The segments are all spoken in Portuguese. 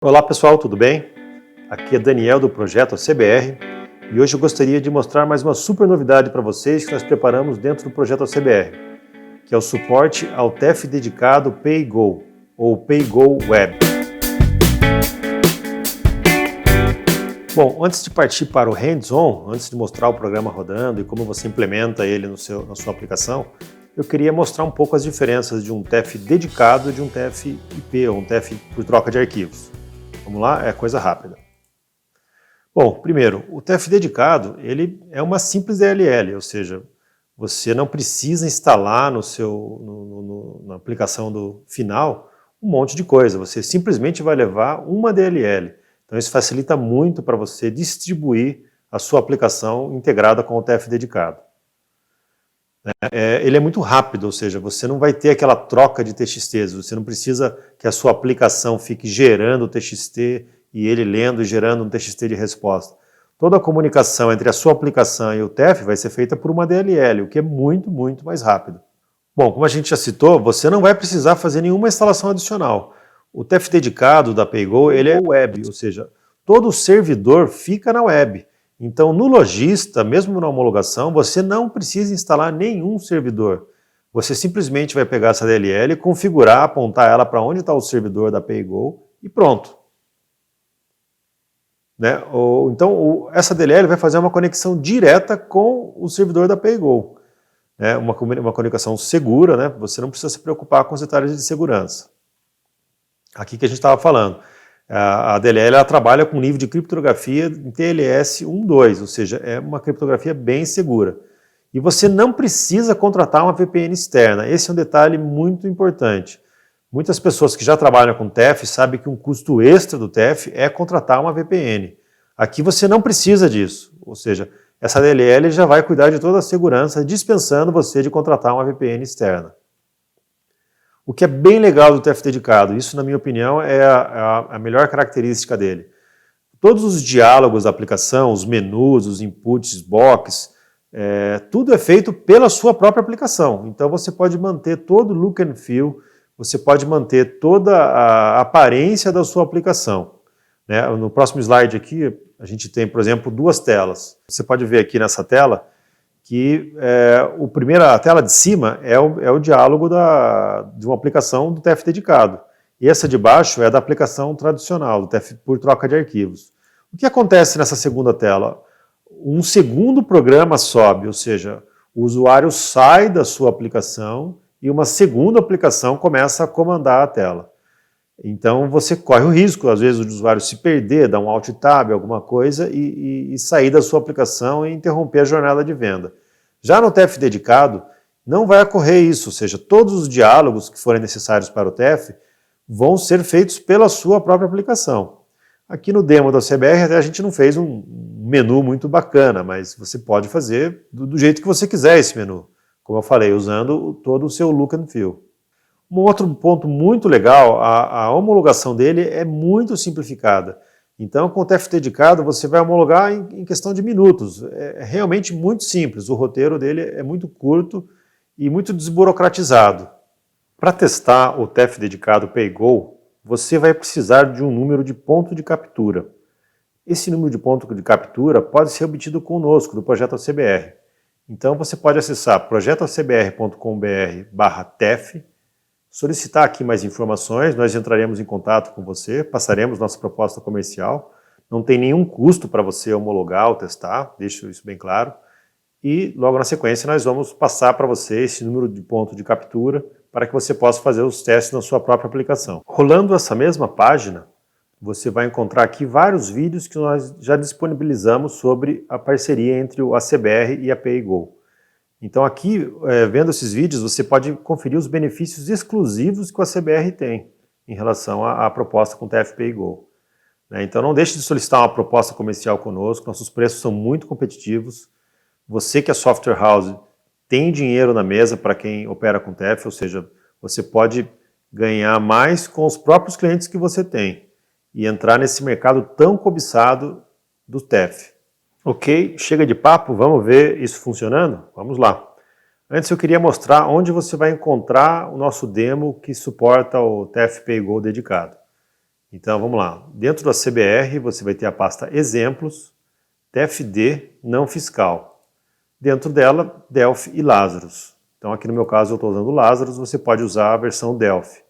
Olá pessoal, tudo bem? Aqui é Daniel do projeto ACBR e hoje eu gostaria de mostrar mais uma super novidade para vocês que nós preparamos dentro do projeto ACBR, que é o suporte ao TEF dedicado PayGo ou PayGo Web. Bom, antes de partir para o hands-on, antes de mostrar o programa rodando e como você implementa ele na sua aplicação, eu queria mostrar um pouco as diferenças de um TEF dedicado e de um TEF IP ou um TEF por troca de arquivos. Vamos lá, é coisa rápida. Bom, primeiro, o TEF dedicado, ele é uma simples DLL, ou seja, você não precisa instalar na aplicação do final um monte de coisa, você simplesmente vai levar uma DLL. Então isso facilita muito para você distribuir a sua aplicação integrada com o TEF dedicado. Ele é muito rápido, ou seja, você não vai ter aquela troca de TXTs, você não precisa que a sua aplicação fique gerando o TXT e ele lendo e gerando um TXT de resposta. Toda a comunicação entre a sua aplicação e o TEF vai ser feita por uma DLL, o que é muito, muito mais rápido. Bom, como a gente já citou, você não vai precisar fazer nenhuma instalação adicional. O TEF dedicado da PayGo, ele é web, ou seja, todo o servidor fica na web. Então, no lojista, mesmo na homologação, você não precisa instalar nenhum servidor. Você simplesmente vai pegar essa DLL, configurar, apontar ela para onde está o servidor da PayGo e pronto. Então, essa DLL vai fazer uma conexão direta com o servidor da PayGo. Uma conexão segura, né? Você não precisa se preocupar com os detalhes de segurança. Aqui que a gente estava falando. A DLL ela trabalha com nível de criptografia em TLS 1.2, ou seja, é uma criptografia bem segura. E você não precisa contratar uma VPN externa, esse é um detalhe muito importante. Muitas pessoas que já trabalham com TEF sabem que um custo extra do TEF é contratar uma VPN. Aqui você não precisa disso, ou seja, essa DLL já vai cuidar de toda a segurança, dispensando você de contratar uma VPN externa. O que é bem legal do TEF dedicado, isso na minha opinião é a melhor característica dele. Todos os diálogos da aplicação, os menus, os inputs, box, tudo é feito pela sua própria aplicação. Então você pode manter todo o look and feel, você pode manter toda a aparência da sua aplicação. No próximo slide aqui, a gente tem, por exemplo, duas telas. Você pode ver aqui nessa tela que a tela de cima é o diálogo de uma aplicação do TEF dedicado. E essa de baixo é da aplicação tradicional, do TEF por troca de arquivos. O que acontece nessa segunda tela? Um segundo programa sobe, ou seja, o usuário sai da sua aplicação e uma segunda aplicação começa a comandar a tela. Então você corre o risco, às vezes, do usuário se perder, dar um Alt-Tab, alguma coisa, e sair da sua aplicação e interromper a jornada de venda. Já no TEF dedicado, não vai ocorrer isso, ou seja, todos os diálogos que forem necessários para o TEF vão ser feitos pela sua própria aplicação. Aqui no demo da CBR até a gente não fez um menu muito bacana, mas você pode fazer do jeito que você quiser esse menu, como eu falei, usando todo o seu look and feel. Um outro ponto muito legal, a homologação dele é muito simplificada. Então, com o TEF dedicado, você vai homologar em questão de minutos. É realmente muito simples, o roteiro dele é muito curto e muito desburocratizado. Para testar o TEF dedicado PayGo, você vai precisar de um número de ponto de captura. Esse número de ponto de captura pode ser obtido conosco, do projeto ACBR. Então, você pode acessar projetoacbr.com.br/TEF, solicitar aqui mais informações, nós entraremos em contato com você, passaremos nossa proposta comercial, não tem nenhum custo para você homologar ou testar, deixo isso bem claro, e logo na sequência nós vamos passar para você esse número de ponto de captura para que você possa fazer os testes na sua própria aplicação. Rolando essa mesma página, você vai encontrar aqui vários vídeos que nós já disponibilizamos sobre a parceria entre o ACBR e a PayGo. Então aqui, vendo esses vídeos, você pode conferir os benefícios exclusivos que o ACBR tem em relação à proposta com o TEF PayGo. Então não deixe de solicitar uma proposta comercial conosco, nossos preços são muito competitivos. Você que é software house tem dinheiro na mesa para quem opera com TEF, ou seja, você pode ganhar mais com os próprios clientes que você tem e entrar nesse mercado tão cobiçado do TEF. Ok, chega de papo, vamos ver isso funcionando? Vamos lá. Antes eu queria mostrar onde você vai encontrar o nosso demo que suporta o TEF PayGo dedicado. Então vamos lá, dentro da CBR você vai ter a pasta exemplos, TFD não fiscal. Dentro dela, Delphi e Lazarus. Então aqui no meu caso eu estou usando o Lazarus, você pode usar a versão Delphi.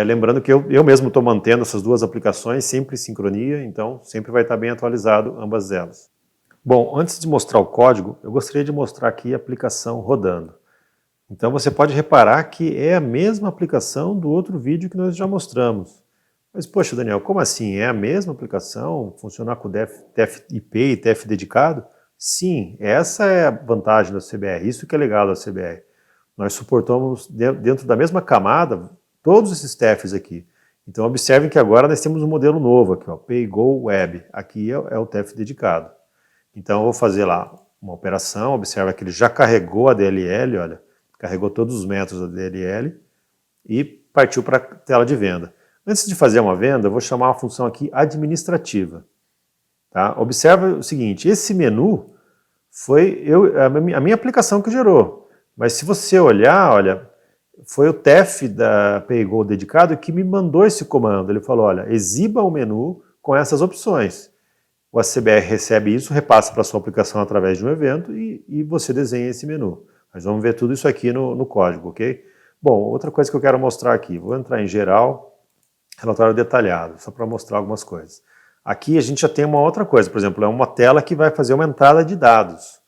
Lembrando que eu mesmo estou mantendo essas duas aplicações sempre em sincronia, então sempre vai estar bem atualizado ambas elas. Bom, antes de mostrar o código, eu gostaria de mostrar aqui a aplicação rodando. Então você pode reparar que é a mesma aplicação do outro vídeo que nós já mostramos. Mas poxa, Daniel, como assim? É a mesma aplicação? Funcionar com TF-IP e TF dedicado? Sim, essa é a vantagem da CBR, isso que é legal da CBR. Nós suportamos dentro da mesma camada todos esses TFs aqui. Então observem que agora nós temos um modelo novo aqui, ó, PayGo Web. Aqui é o TF dedicado. Então eu vou fazer lá uma operação, observa que ele já carregou a DLL, olha, carregou todos os métodos da DLL e partiu para a tela de venda. Antes de fazer uma venda, eu vou chamar uma função aqui administrativa. Tá? Observa o seguinte, esse menu foi a minha aplicação que gerou, mas se você olhar, olha, foi o TF da PayGo dedicado que me mandou esse comando. Ele falou, olha, exiba o menu com essas opções. O ACBR recebe isso, repassa para a sua aplicação através de um evento e você desenha esse menu. Nós vamos ver tudo isso aqui no código, ok? Bom, outra coisa que eu quero mostrar aqui, vou entrar em geral, relatório detalhado, só para mostrar algumas coisas. Aqui a gente já tem uma outra coisa, por exemplo, é uma tela que vai fazer uma entrada de dados.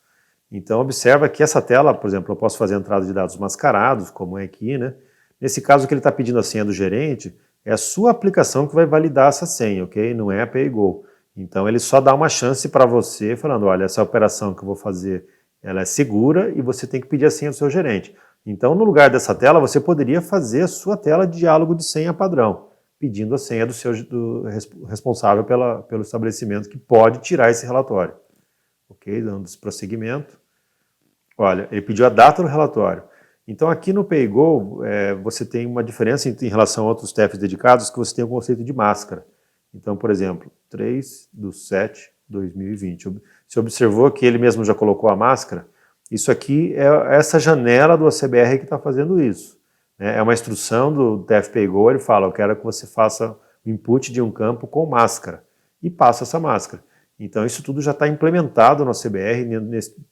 Então observa que essa tela, por exemplo, eu posso fazer entrada de dados mascarados, como é aqui, né? Nesse caso que ele está pedindo a senha do gerente, é a sua aplicação que vai validar essa senha, ok? Não é a PayGo. Então ele só dá uma chance para você, falando, olha, essa operação que eu vou fazer, ela é segura e você tem que pedir a senha do seu gerente. Então no lugar dessa tela, você poderia fazer a sua tela de diálogo de senha padrão, pedindo a senha do responsável pelo estabelecimento que pode tirar esse relatório. Ok, dando esse prosseguimento. Olha, ele pediu a data do relatório. Então aqui no PayGo, você tem uma diferença em relação a outros TFs dedicados, que você tem o conceito de máscara. Então, por exemplo, 3/7/2020. Você observou que ele mesmo já colocou a máscara? Isso aqui é essa janela do ACBR que está fazendo isso. É uma instrução do TF PayGo, ele fala, eu quero que você faça o input de um campo com máscara. E passa essa máscara. Então isso tudo já está implementado no ACBR,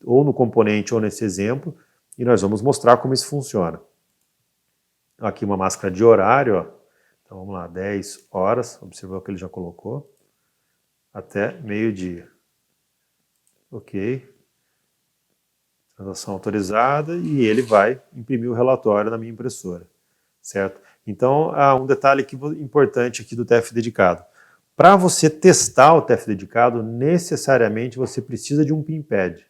ou no componente ou nesse exemplo, e nós vamos mostrar como isso funciona. Aqui uma máscara de horário, ó. Então vamos lá, 10 horas, observou que ele já colocou, até meio-dia. Ok. Transação autorizada e ele vai imprimir o relatório na minha impressora, certo? Então há um detalhe importante aqui do TF dedicado. Para você testar o TF dedicado, necessariamente você precisa de um PIN-pad.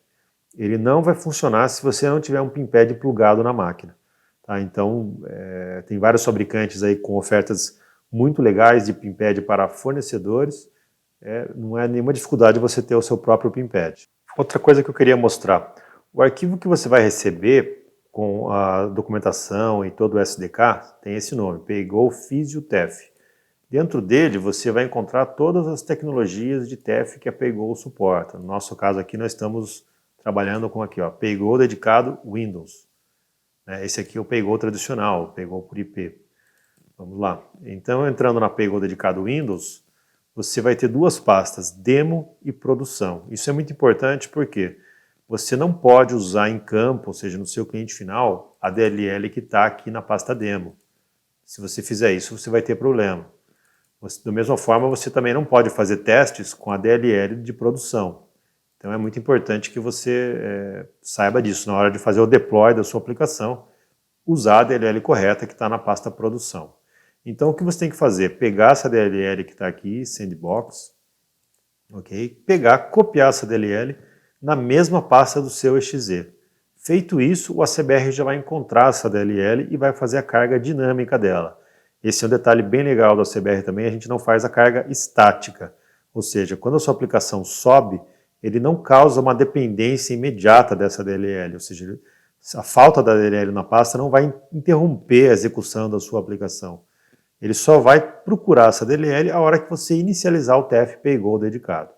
Ele não vai funcionar se você não tiver um PIN-pad plugado na máquina. Tá? Então, tem vários fabricantes aí com ofertas muito legais de PIN-pad para fornecedores. Não é nenhuma dificuldade você ter o seu próprio PIN-pad. Outra coisa que eu queria mostrar. O arquivo que você vai receber com a documentação e todo o SDK tem esse nome, PayGo Physio TF. Dentro dele você vai encontrar todas as tecnologias de TF que a PayGo suporta. No nosso caso aqui nós estamos trabalhando com aqui, ó, PayGo dedicado Windows. Esse aqui é o PayGo tradicional, o PayGo por IP. Vamos lá. Então entrando na PayGo dedicado Windows, você vai ter duas pastas, demo e produção. Isso é muito importante porque você não pode usar em campo, ou seja, no seu cliente final, a DLL que está aqui na pasta demo. Se você fizer isso, você vai ter problema. Da mesma forma, você também não pode fazer testes com a DLL de produção. Então é muito importante que você saiba disso. Na hora de fazer o deploy da sua aplicação, usar a DLL correta que está na pasta produção. Então o que você tem que fazer? Pegar essa DLL que está aqui, Sandbox, ok? Pegar, copiar essa DLL na mesma pasta do seu exe. Feito isso, o ACBR já vai encontrar essa DLL e vai fazer a carga dinâmica dela. Esse é um detalhe bem legal do ACBR também, a gente não faz a carga estática. Ou seja, quando a sua aplicação sobe, ele não causa uma dependência imediata dessa DLL, ou seja, a falta da DLL na pasta não vai interromper a execução da sua aplicação. Ele só vai procurar essa DLL a hora que você inicializar o TF PayGo dedicado.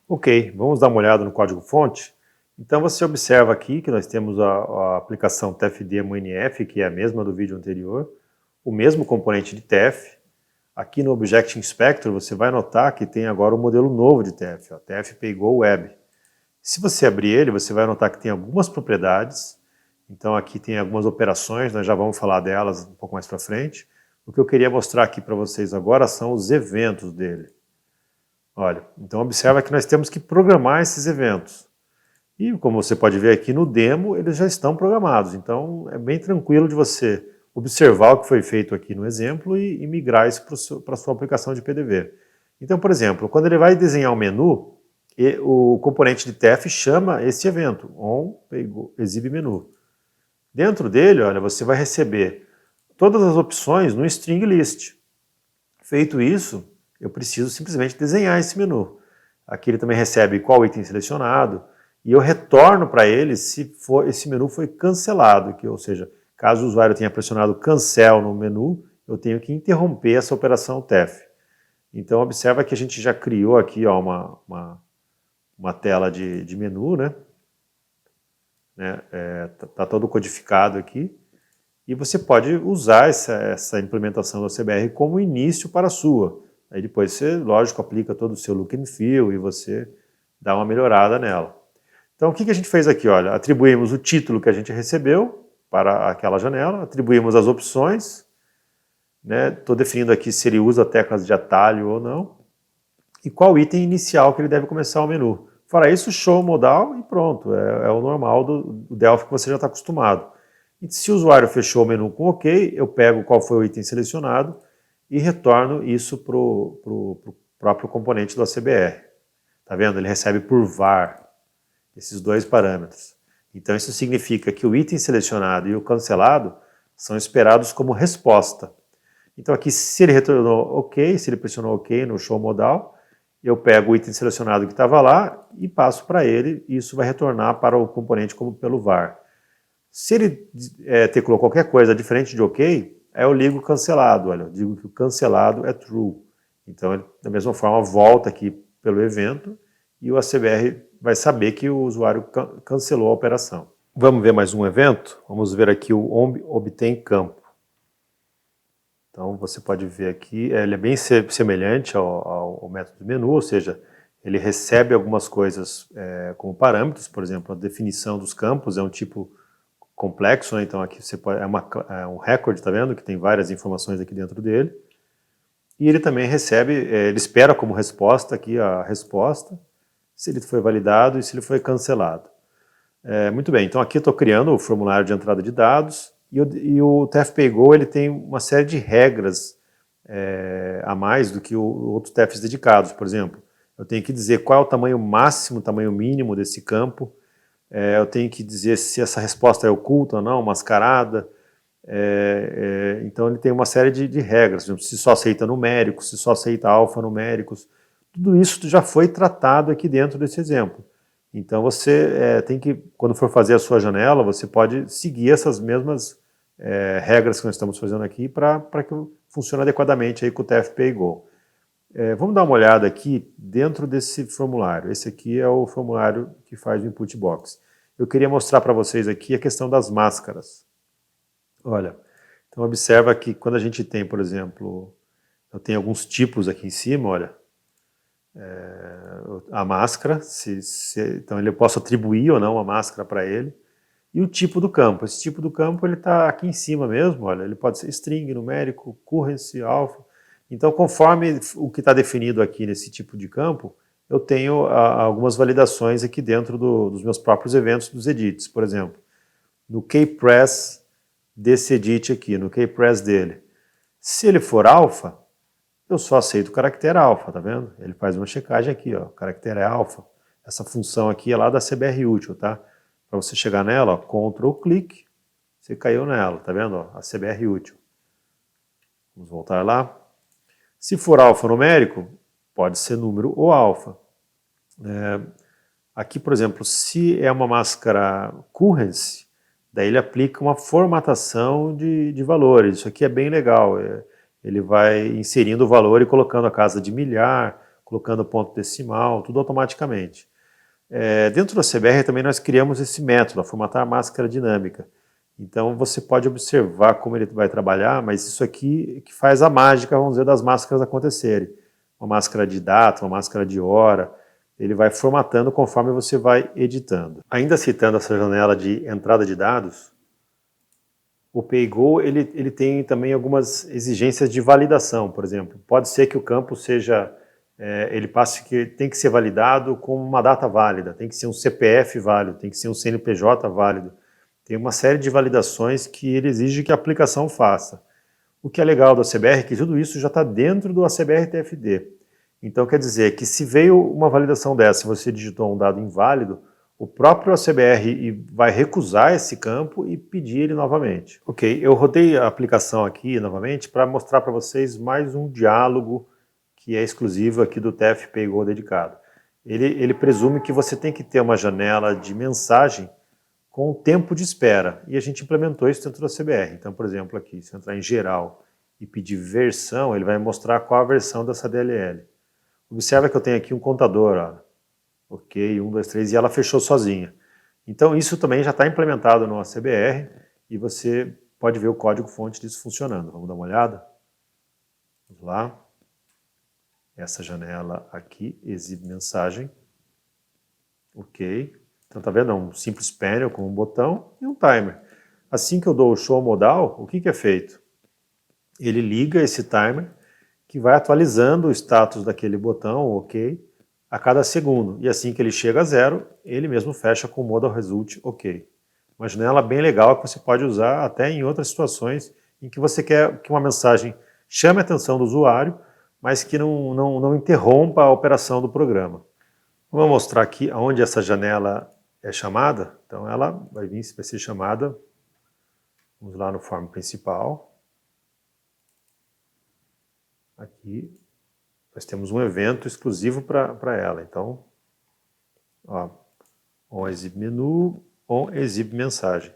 Ok, vamos dar uma olhada no código-fonte. Então você observa aqui que nós temos a aplicação TFDemoNF, que é a mesma do vídeo anterior, o mesmo componente de TF, Aqui no Object Inspector você vai notar que tem agora um modelo novo de TF, ó, TF Paygo Web. Se você abrir ele, você vai notar que tem algumas propriedades. Então aqui tem algumas operações, nós já vamos falar delas um pouco mais para frente. O que eu queria mostrar aqui para vocês agora são os eventos dele. Olha, então observa que nós temos que programar esses eventos. E como você pode ver aqui no demo, eles já estão programados. Então é bem tranquilo de você observar o que foi feito aqui no exemplo e migrar isso para a sua aplicação de PDV. Então, por exemplo, quando ele vai desenhar o menu, o componente de TF chama esse evento, exibe menu. Dentro dele, olha, você vai receber todas as opções no string list. Feito isso, eu preciso simplesmente desenhar esse menu. Aqui ele também recebe qual item selecionado, e eu retorno para ele se esse menu foi cancelado, ou seja, caso o usuário tenha pressionado cancel no menu, eu tenho que interromper essa operação TF. Então observa que a gente já criou aqui ó, uma tela de menu, né? Tá todo codificado aqui, e você pode usar essa implementação da CBR como início para a sua. Aí depois você, lógico, aplica todo o seu look and feel e você dá uma melhorada nela. Então o que a gente fez aqui? Olha, atribuímos o título que a gente recebeu para aquela janela, atribuímos as opções, estou definindo aqui se ele usa teclas de atalho ou não, e qual item inicial que ele deve começar o menu. Fora isso, show modal e pronto, é o normal do Delphi que você já está acostumado. E se o usuário fechou o menu com OK, eu pego qual foi o item selecionado e retorno isso para o próprio componente do ACBR. Tá vendo? Ele recebe por var esses dois parâmetros. Então isso significa que o item selecionado e o cancelado são esperados como resposta. Então aqui, se ele retornou OK, se ele pressionou OK no show modal, eu pego o item selecionado que estava lá e passo para ele, e isso vai retornar para o componente como pelo var. Se ele teclou qualquer coisa diferente de OK, eu ligo o cancelado, olha, eu digo que o cancelado é true. Então ele, da mesma forma, volta aqui pelo evento e o ACBR vai saber que o usuário cancelou a operação. Vamos ver mais um evento? Vamos ver aqui o obtém campo. Então você pode ver aqui, ele é bem semelhante ao método menu, ou seja, ele recebe algumas coisas como parâmetros, por exemplo, a definição dos campos é um tipo complexo, né? Então aqui você pode, é um record, tá vendo? Que tem várias informações aqui dentro dele. E ele também recebe, ele espera como resposta aqui a resposta, se ele foi validado e se ele foi cancelado. Muito bem, então aqui eu estou criando o formulário de entrada de dados, e o TF-Paygo ele tem uma série de regras a mais do que outros TFs dedicados. Por exemplo, eu tenho que dizer qual é o tamanho máximo, tamanho mínimo desse campo, eu tenho que dizer se essa resposta é oculta ou não, mascarada. Então ele tem uma série de regras, por exemplo, se só aceita numéricos, se só aceita alfanuméricos. Tudo isso já foi tratado aqui dentro desse exemplo. Então você tem que, quando for fazer a sua janela, você pode seguir essas mesmas regras que nós estamos fazendo aqui para que funcione adequadamente aí com o TF-Paygo. Vamos dar uma olhada aqui dentro desse formulário. Esse aqui é o formulário que faz o input box. Eu queria mostrar para vocês aqui a questão das máscaras. Olha, então observa que quando a gente tem, por exemplo, eu tenho alguns tipos aqui em cima, olha, a máscara, então eu posso atribuir ou não a máscara para ele, e o tipo do campo. Esse tipo do campo ele está aqui em cima mesmo, olha, ele pode ser string, numérico, currency, alpha. Então conforme o que está definido aqui nesse tipo de campo, eu tenho algumas validações aqui dentro dos meus próprios eventos dos edits. Por exemplo, no kpress desse edit aqui, no kpress dele, se ele for alpha, eu só aceito o caractere alfa, tá vendo? Ele faz uma checagem aqui, ó, o caractere é alfa. Essa função aqui é lá da CBR útil, tá? Para você chegar nela, ó, Ctrl clique, você caiu nela, tá vendo? Ó, a CBR útil. Vamos voltar lá. Se for alfanumérico, pode ser número ou alfa. Aqui, por exemplo, se é uma máscara currency, daí ele aplica uma formatação de valores. Isso aqui é bem legal. Ele vai inserindo o valor e colocando a casa de milhar, colocando ponto decimal, tudo automaticamente. Dentro da CBR também nós criamos esse método, a formatar máscara dinâmica. Então você pode observar como ele vai trabalhar, mas isso aqui que faz a mágica, vamos dizer, das máscaras acontecerem. Uma máscara de data, uma máscara de hora, ele vai formatando conforme você vai editando. Ainda citando essa janela de entrada de dados, o PayGo ele tem também algumas exigências de validação, por exemplo. Pode ser que o campo seja, ele passe que tem que ser validado com uma data válida, tem que ser um CPF válido, tem que ser um CNPJ válido. Tem uma série de validações que ele exige que a aplicação faça. O que é legal do ACBR é que tudo isso já está dentro do ACBR TFD. Então quer dizer que se veio uma validação dessa e você digitou um dado inválido, o próprio ACBR vai recusar esse campo e pedir ele novamente. Ok, eu rodei a aplicação aqui novamente para mostrar para vocês mais um diálogo que é exclusivo aqui do TF PayGo dedicado. Ele presume que você tem que ter uma janela de mensagem com o tempo de espera, e a gente implementou isso dentro da CBR. Então, por exemplo, aqui, se eu entrar em geral e pedir versão, ele vai mostrar qual a versão dessa DLL. Observa que eu tenho aqui um contador, ó. Ok, 1, 2, 3, e ela fechou sozinha. Então isso também já está implementado no ACBR, e você pode ver o código-fonte disso funcionando. Vamos dar uma olhada? Vamos lá. Essa janela aqui exibe mensagem. Ok. Então, tá vendo? É um simples panel com um botão e um timer. Assim que eu dou o show modal, o que é feito? Ele liga esse timer que vai atualizando o status daquele botão, ok, a cada segundo. E assim que ele chega a zero, ele mesmo fecha com o modal result, ok. Uma janela bem legal que você pode usar até em outras situações em que você quer que uma mensagem chame a atenção do usuário, mas que não interrompa a operação do programa. Vamos mostrar aqui onde essa janela é chamada. Então ela vai ser chamada, vamos lá no form principal. Aqui nós temos um evento exclusivo para ela. Então, ó, on exib menu, on exib mensagem.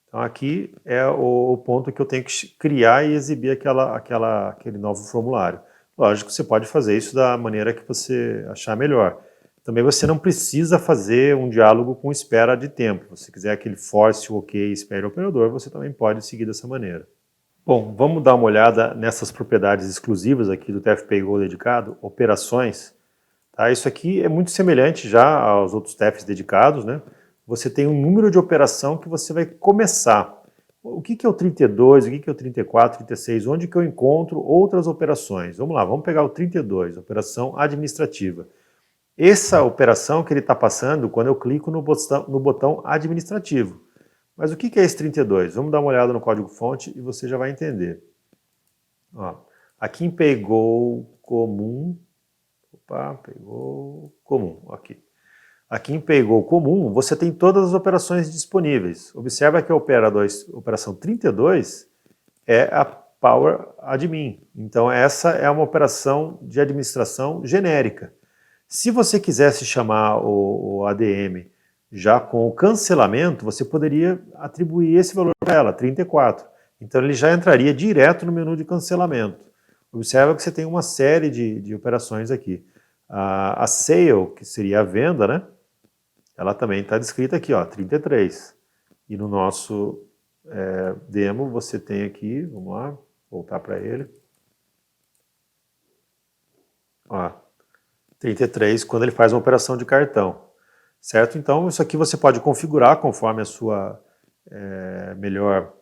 Então aqui é o ponto que eu tenho que criar e exibir aquele novo formulário. Lógico, você pode fazer isso da maneira que você achar melhor. Também você não precisa fazer um diálogo com espera de tempo. Se quiser aquele force, ok, espere o operador, você também pode seguir dessa maneira. Bom, vamos dar uma olhada nessas propriedades exclusivas aqui do TF PayGo dedicado, operações. Tá? Isso aqui é muito semelhante já aos outros TFs dedicados, né? Você tem um número de operação que você vai começar. O que é o 32, o que é o 34, 36, onde que eu encontro outras operações? Vamos lá, vamos pegar o 32, operação administrativa. Essa operação que ele está passando quando eu clico no botão administrativo. Mas o que é esse 32? Vamos dar uma olhada no código-fonte e você já vai entender. Ó, aqui em PayGo comum, PayGo comum, ok. Aqui em PayGo comum, você tem todas as operações disponíveis. Observa que a operação 32 é a Power Admin. Então essa é uma operação de administração genérica. Se você quisesse chamar o ADM já com o cancelamento, você poderia atribuir esse valor para ela, 34. Então ele já entraria direto no menu de cancelamento. Observa que você tem uma série de operações aqui. A sale, que seria a venda, né? Ela também está descrita aqui, ó, 33. E no nosso demo você tem aqui, vamos lá, voltar para ele. Ó, 33 quando ele faz uma operação de cartão, certo? Então isso aqui você pode configurar conforme a sua melhor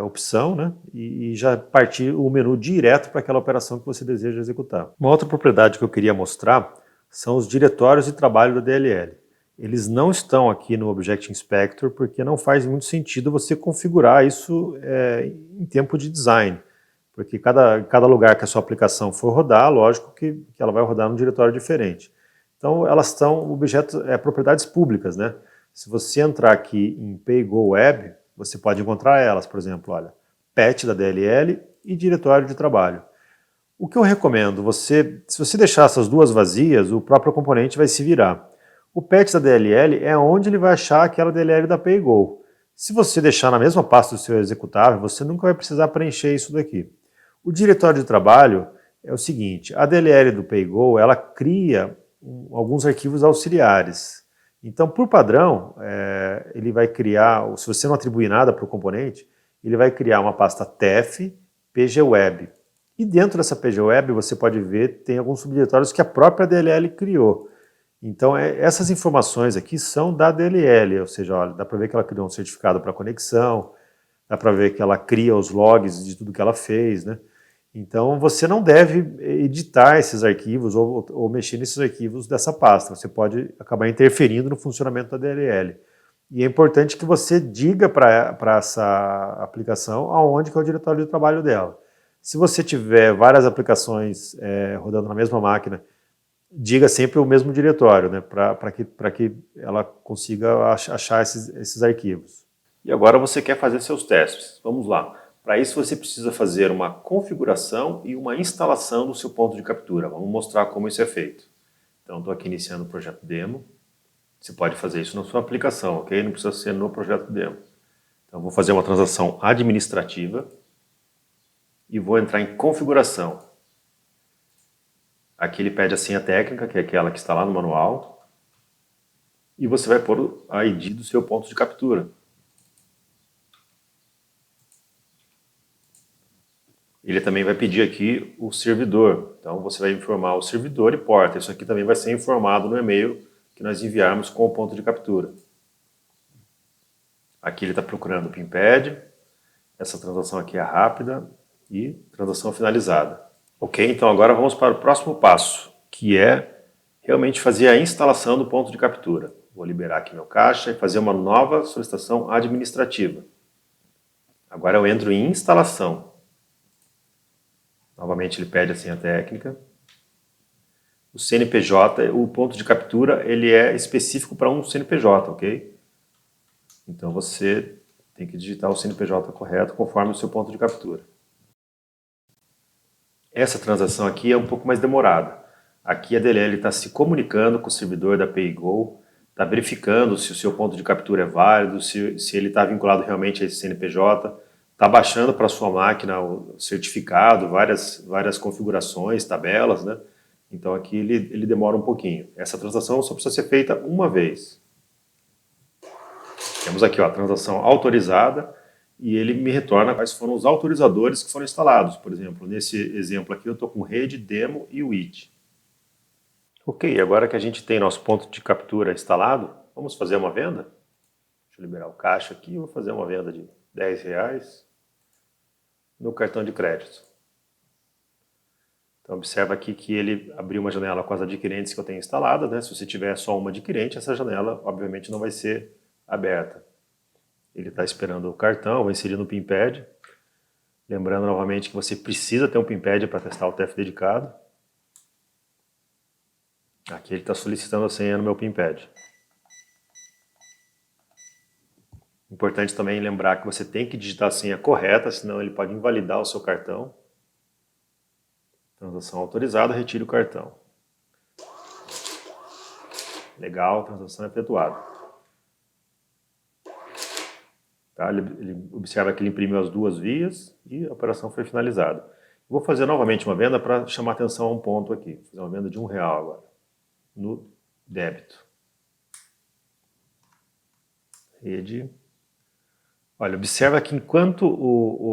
opção, né? E já partir o menu direto para aquela operação que você deseja executar. Uma outra propriedade que eu queria mostrar são os diretórios de trabalho da DLL. Eles não estão aqui no Object Inspector porque não faz muito sentido você configurar isso em tempo de design. Porque cada lugar que a sua aplicação for rodar, lógico que ela vai rodar num diretório diferente. Então elas são propriedades públicas, né? Se você entrar aqui em PayGo Web, você pode encontrar elas, por exemplo, olha, patch da DLL e diretório de trabalho. O que eu recomendo, se você deixar essas duas vazias, o próprio componente vai se virar. O patch da DLL é onde ele vai achar aquela DLL da PayGo. Se você deixar na mesma pasta do seu executável, você nunca vai precisar preencher isso daqui. O diretório de trabalho é o seguinte, a DLL do PayGo, ela cria alguns arquivos auxiliares. Então, por padrão, ele vai criar, se você não atribuir nada para o componente, ele vai criar uma pasta TEF PGWeb. E dentro dessa PGWeb, você pode ver, tem alguns subdiretórios que a própria DLL criou. Então, essas informações aqui são da DLL, ou seja, olha, dá para ver que ela criou um certificado para conexão, dá para ver que ela cria os logs de tudo que ela fez, né? Então, você não deve editar esses arquivos ou mexer nesses arquivos dessa pasta. Você pode acabar interferindo no funcionamento da DLL. E é importante que você diga para essa aplicação aonde que é o diretório de trabalho dela. Se você tiver várias aplicações rodando na mesma máquina, diga sempre o mesmo diretório, né, para que ela consiga achar esses arquivos. E agora você quer fazer seus testes. Vamos lá. Para isso você precisa fazer uma configuração e uma instalação do seu ponto de captura. Vamos mostrar como isso é feito. Então estou aqui iniciando o projeto demo. Você pode fazer isso na sua aplicação, ok? Não precisa ser no projeto demo. Então vou fazer uma transação administrativa e vou entrar em configuração. Aqui ele pede a senha técnica, que é aquela que está lá no manual. E você vai pôr a ID do seu ponto de captura. Ele também vai pedir aqui o servidor. Então você vai informar o servidor e porta. Isso aqui também vai ser informado no e-mail que nós enviarmos com o ponto de captura. Aqui ele está procurando o PIN-pad. Essa transação aqui é rápida e transação finalizada. Ok, então agora vamos para o próximo passo, que é realmente fazer a instalação do ponto de captura. Vou liberar aqui meu caixa e fazer uma nova solicitação administrativa. Agora eu entro em instalação. Novamente ele pede a senha técnica. O CNPJ, o ponto de captura, ele é específico para um CNPJ, ok? Então você tem que digitar o CNPJ correto conforme o seu ponto de captura. Essa transação aqui é um pouco mais demorada. Aqui a DLL está se comunicando com o servidor da PayGo, está verificando se o seu ponto de captura é válido, se ele está vinculado realmente a esse CNPJ, está baixando para a sua máquina o certificado, várias configurações, tabelas, né? Então aqui ele demora um pouquinho. Essa transação só precisa ser feita uma vez. Temos aqui ó, a transação autorizada e ele me retorna quais foram os autorizadores que foram instalados. Por exemplo, nesse exemplo aqui eu estou com rede, demo e WIT. Ok, agora que a gente tem nosso ponto de captura instalado, vamos fazer uma venda? Deixa eu liberar o caixa aqui e vou fazer uma venda de R$10 no cartão de crédito. Então observa aqui que ele abriu uma janela com as adquirentes que eu tenho instaladas, né? Se você tiver só uma adquirente, essa janela obviamente não vai ser aberta. Ele está esperando o cartão, vou inserir no PIN-pad. Lembrando novamente que você precisa ter um PIN-pad para testar o TEF dedicado. Aqui ele está solicitando a senha no meu PIN-pad. Importante também lembrar que você tem que digitar a senha correta, senão ele pode invalidar o seu cartão. Transação autorizada, retire o cartão. Legal, transação efetuada. Tá? Ele observa que ele imprimiu as duas vias e a operação foi finalizada. Vou fazer novamente uma venda para chamar atenção a um ponto aqui. Vou fazer uma venda de R$1 agora, no débito. Rede. Olha, observa que enquanto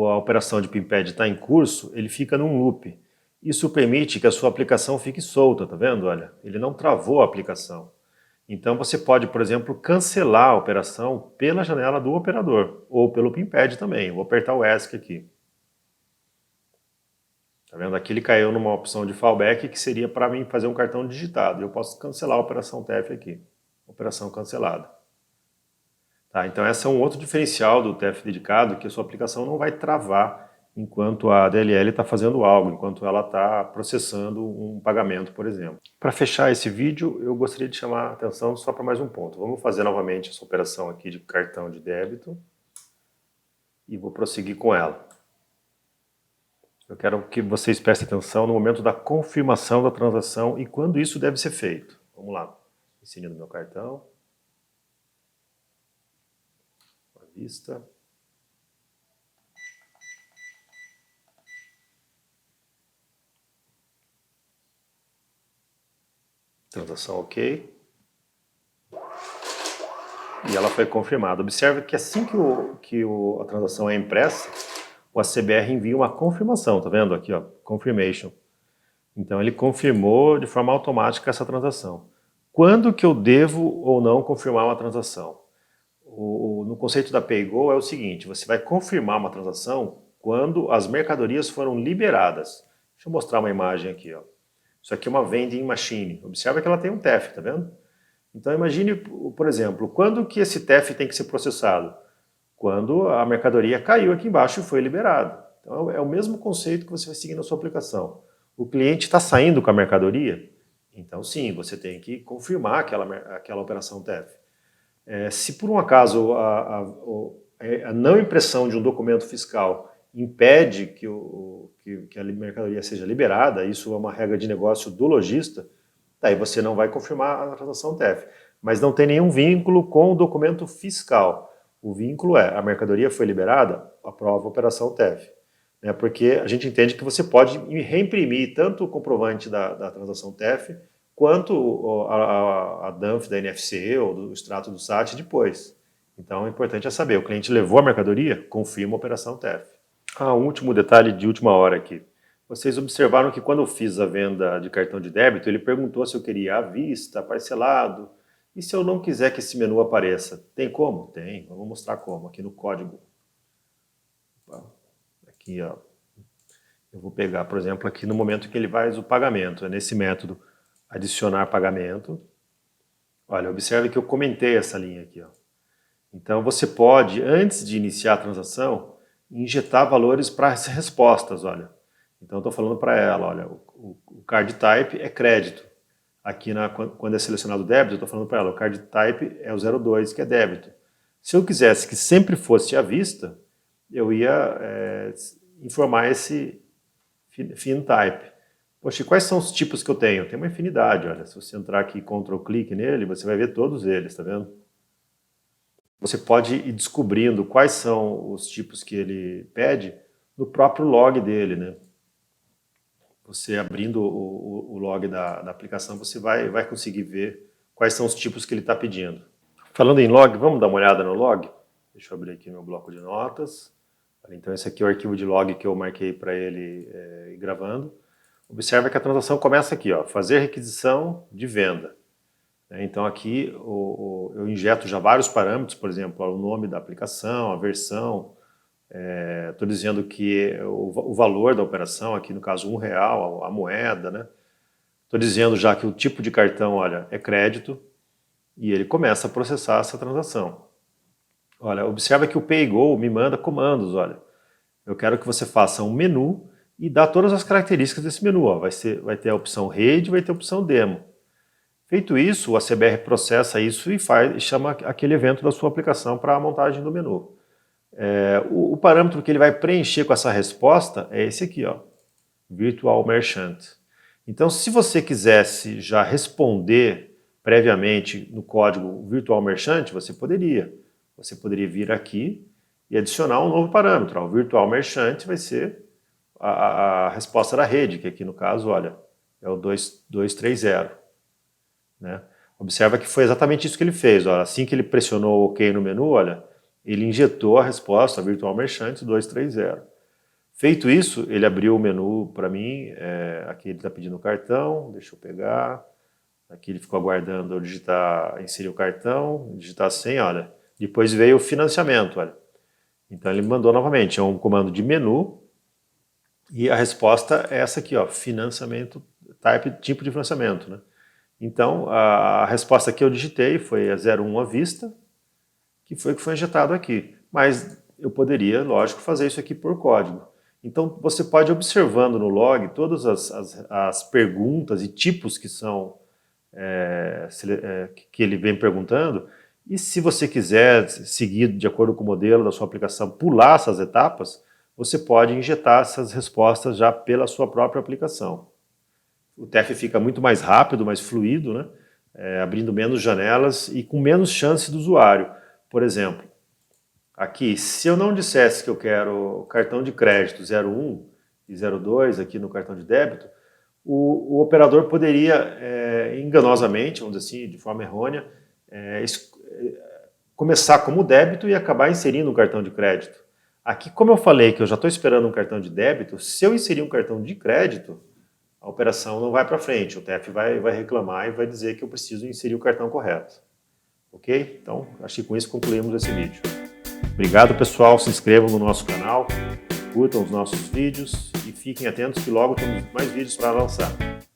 a operação de PIN-pad está em curso, ele fica num loop. Isso permite que a sua aplicação fique solta, tá vendo? Olha, ele não travou a aplicação. Então você pode, por exemplo, cancelar a operação pela janela do operador, ou pelo PIN-pad também. Vou apertar o ESC aqui. Tá vendo? Aqui ele caiu numa opção de fallback que seria para mim fazer um cartão digitado. Eu posso cancelar a operação TEF aqui. Operação cancelada. Tá, então esse é um outro diferencial do TEF dedicado, que a sua aplicação não vai travar enquanto a DLL está fazendo algo, enquanto ela está processando um pagamento, por exemplo. Para fechar esse vídeo, eu gostaria de chamar a atenção só para mais um ponto. Vamos fazer novamente essa operação aqui de cartão de débito e vou prosseguir com ela. Eu quero que vocês prestem atenção no momento da confirmação da transação e quando isso deve ser feito. Vamos lá. Inserindo meu cartão. Vista. Transação ok. E ela foi confirmada. Observe que assim que a transação é impressa, o ACBR envia uma confirmação, tá vendo aqui, ó, confirmation. Então ele confirmou de forma automática essa transação. Quando que eu devo ou não confirmar uma transação? No conceito da PayGo é o seguinte, você vai confirmar uma transação quando as mercadorias foram liberadas. Deixa eu mostrar uma imagem aqui, ó. Isso aqui é uma vending machine. Observa que ela tem um TEF, tá vendo? Então imagine, por exemplo, quando que esse TEF tem que ser processado? Quando a mercadoria caiu aqui embaixo e foi liberada. Então é o mesmo conceito que você vai seguir na sua aplicação. O cliente está saindo com a mercadoria? Então sim, você tem que confirmar aquela operação TEF. Se por um acaso a não impressão de um documento fiscal impede que a mercadoria seja liberada, isso é uma regra de negócio do lojista, daí você não vai confirmar a transação TEF. Mas não tem nenhum vínculo com o documento fiscal. O vínculo é, a mercadoria foi liberada, aprova a operação TEF. Porque a gente entende que você pode reimprimir tanto o comprovante da transação TEF, quanto a DANF da NFC ou do extrato do SAT depois. Então, o importante é saber, o cliente levou a mercadoria, confirma a operação TEF. Um último detalhe de última hora aqui. Vocês observaram que quando eu fiz a venda de cartão de débito, ele perguntou se eu queria à vista, parcelado, e se eu não quiser que esse menu apareça. Tem como? Tem. Vamos mostrar como, aqui no código. Aqui, ó. Eu vou pegar, por exemplo, aqui no momento que ele faz o pagamento, é nesse método adicionar pagamento. Olha, observe que eu comentei essa linha aqui, ó. Então você pode, antes de iniciar a transação, injetar valores para as respostas, olha. Então eu estou falando para ela, olha, o card type é crédito. Aqui quando é selecionado débito, eu estou falando para ela, o card type é o 02, que é débito. Se eu quisesse que sempre fosse à vista, eu ia informar esse fin type. Poxa, e quais são os tipos que eu tenho? Tem uma infinidade, olha. Se você entrar aqui e Ctrl-clique nele, você vai ver todos eles, tá vendo? Você pode ir descobrindo quais são os tipos que ele pede no próprio log dele, né? Você abrindo o log da aplicação, você vai conseguir ver quais são os tipos que ele está pedindo. Falando em log, vamos dar uma olhada no log? Deixa eu abrir aqui meu bloco de notas. Então esse aqui é o arquivo de log que eu marquei para ele ir gravando. Observa que a transação começa aqui, ó, fazer requisição de venda. Então aqui eu injeto já vários parâmetros, por exemplo, o nome da aplicação, a versão, estou dizendo que o valor da operação, aqui no caso R$1, a moeda, né? Estou dizendo já que o tipo de cartão, olha, é crédito, e ele começa a processar essa transação. Olha, observa que o PayGo me manda comandos, olha. Eu quero que você faça um menu e dá todas as características desse menu. Ó. Vai ter a opção rede, vai ter a opção demo. Feito isso, o ACBR processa isso e chama aquele evento da sua aplicação para a montagem do menu. O parâmetro que ele vai preencher com essa resposta é esse aqui, ó, Virtual Merchant. Então, se você quisesse já responder previamente no código Virtual Merchant, você poderia. Você poderia vir aqui e adicionar um novo parâmetro. O Virtual Merchant vai ser a resposta da rede, que aqui no caso, olha, é o 230. Né? Observa que foi exatamente isso que ele fez. Olha, assim que ele pressionou o OK no menu, olha, ele injetou a resposta, a Virtual Merchant 230. Feito isso, ele abriu o menu para mim, aqui ele está pedindo o cartão, deixa eu pegar, aqui ele ficou aguardando eu inserir o cartão, digitar a senha, olha, depois veio o financiamento, olha. Então ele me mandou novamente, é um comando de menu, e a resposta é essa aqui, ó, financiamento, tipo de financiamento, né? Então a resposta que eu digitei foi a 01 à vista, que foi injetado aqui, mas eu poderia, lógico, fazer isso aqui por código. Então você pode ir observando no log todas as perguntas e tipos que são que ele vem perguntando, e se você quiser seguir de acordo com o modelo da sua aplicação, pular essas etapas, você pode injetar essas respostas já pela sua própria aplicação. O TEF fica muito mais rápido, mais fluido, né? Abrindo menos janelas e com menos chance do usuário. Por exemplo, aqui, se eu não dissesse que eu quero cartão de crédito 01 e 02 aqui no cartão de débito, o operador poderia, enganosamente, vamos dizer assim, de forma errônea, começar como débito e acabar inserindo um cartão de crédito. Aqui, como eu falei que eu já estou esperando um cartão de débito, se eu inserir um cartão de crédito, a operação não vai para frente. O TF vai reclamar e vai dizer que eu preciso inserir o cartão correto. Ok? Então, acho que com isso concluímos esse vídeo. Obrigado, pessoal. Se inscrevam no nosso canal, curtam os nossos vídeos e fiquem atentos que logo temos mais vídeos para lançar.